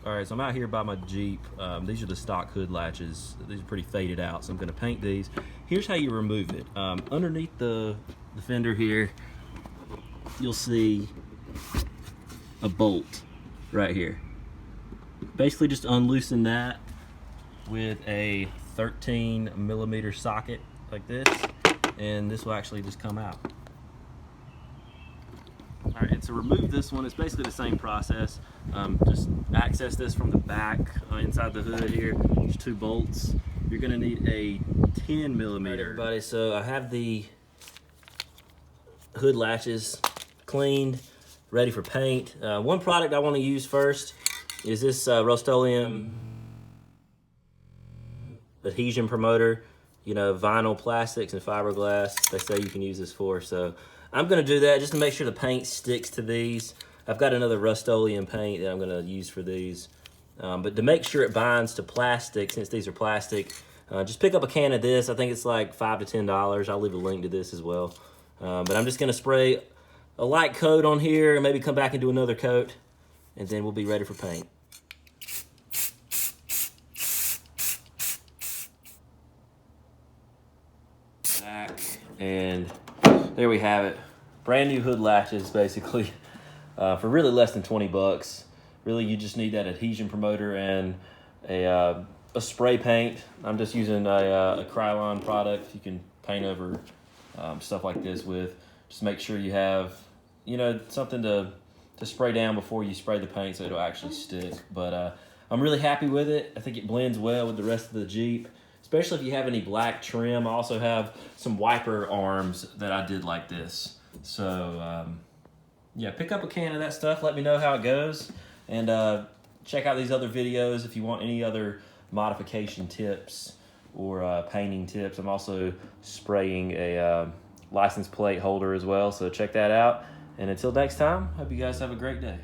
All right, so I'm out here by my Jeep. These are the stock hood latches. These are pretty faded out, so I'm gonna paint these. Here's how you remove it. Underneath the fender here, you'll see a bolt right here. Basically just unloosen that with a 13mm socket like this, and this will actually just come out. All right, and to remove this one, it's basically the same process. Just access this from the back inside the hood here. There's 2 bolts. You're gonna need a 10mm. Right, everybody, so I have the hood latches cleaned, ready for paint. One product I want to use first is this Rust-Oleum adhesion promoter. You know, vinyl, plastics, and fiberglass. They say you can use this for. So I'm gonna do that just to make sure the paint sticks to these. I've got another Rust-Oleum paint that I'm gonna use for these. But to make sure it binds to plastic, since these are plastic, just pick up a can of this. I think it's like $5 to $10. I'll leave a link to this as well. But I'm just gonna spray a light coat on here and maybe come back and do another coat, and then we'll be ready for paint. Back, and there we have it. Brand new hood latches, basically, for really less than 20 bucks. Really, you just need that adhesion promoter and a spray paint. I'm just using a Krylon product you can paint over stuff like this with. Just make sure you have, you know, something to spray down before you spray the paint so it'll actually stick. But I'm really happy with it. I think it blends well with the rest of the Jeep, especially if you have any black trim. I also have some wiper arms that I did like this. So yeah, pick up a can of that stuff. Let me know how it goes. And check out these other videos if you want any other modification tips or painting tips. I'm also spraying a license plate holder as well, so check that out. And until next time, hope you guys have a great day.